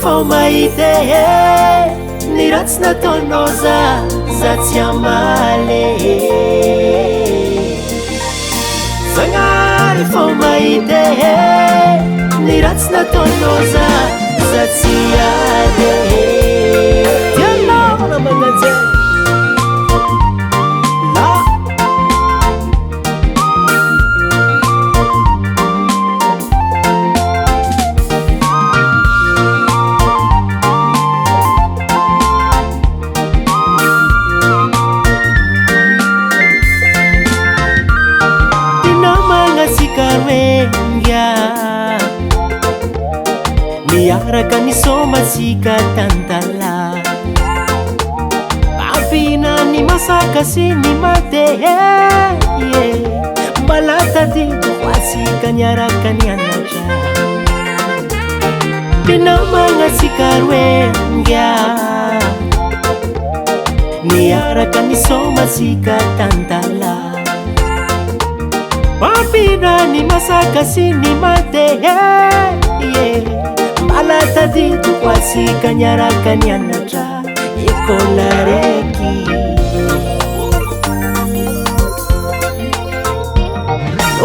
fô mahite ny ratsy nataonao za tsy amaly Zagnary fô mahite ny ratsy nataonao za tsy ady tianao na magnaja miaraka nisomasika tantala papina ny masaka sy ny madehe malatadito asika niaraka nianatra pinamagna sika roenga miaraka nisomasika tantala papina ny masaka sy ny madehe malatadito asika niaraka nianatra ikola reky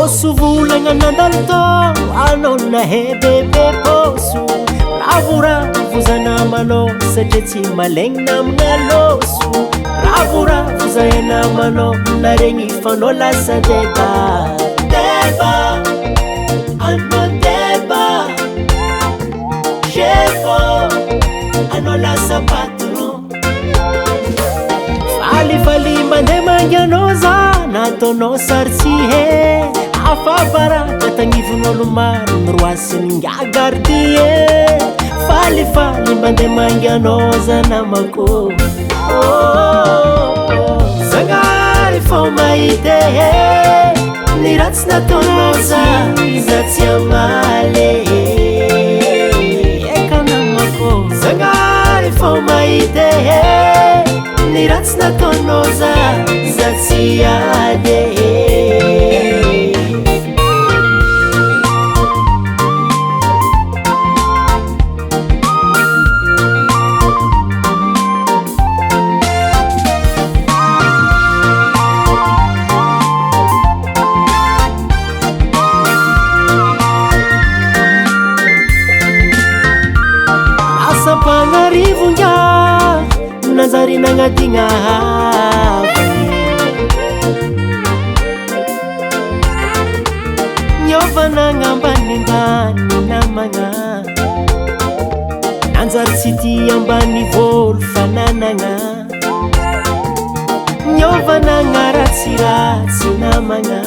oso volagna nandalo tao anao nahebebe poso ravoravozana manao satria tsy malegny namagna loso ravoravozana manao naregny fanao lasa deba anao deba chefo anao lasa patron falifaly mandeha mangianao za nataonao sarotsy he afabaraka tagnivon'olo maro nyroasiny ngagardie falifaly mandeha mangianao za namako Zagnary fô mahite ny ratsy nataonao za tsy amaly Zagnary fô mahite ny ratsy nataonao za tsy ady Mpagnarivo Nagnary Havagna niovanagna ambanimbany namagna nanjary tsy tia ambany vôlo fananagna niovanagna ratsiratsy namagna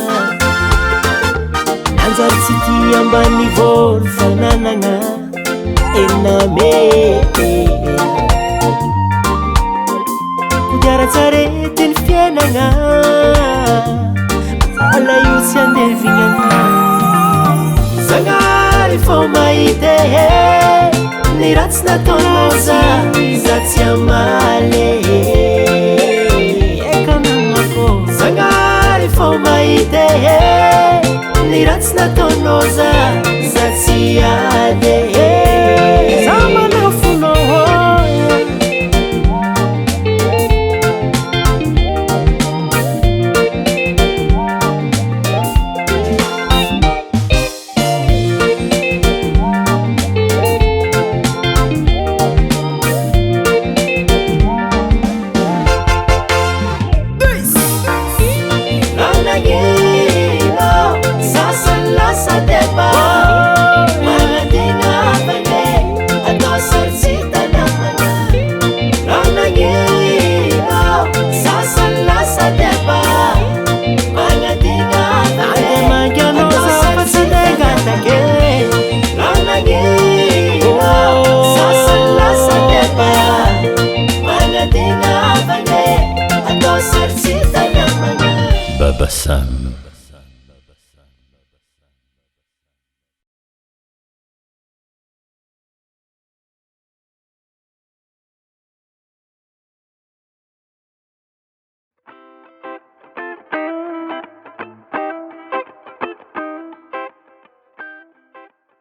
nanjary tsy tia ambany vôlo fananagna ename kodiaratsarety ny fiainagna vala io tsy andevignana Zagnary fô mahite ny ratsy nataonao za tsy amaly ekanamako Zagnary fô mahite ny ratsy nataonao za tsy ady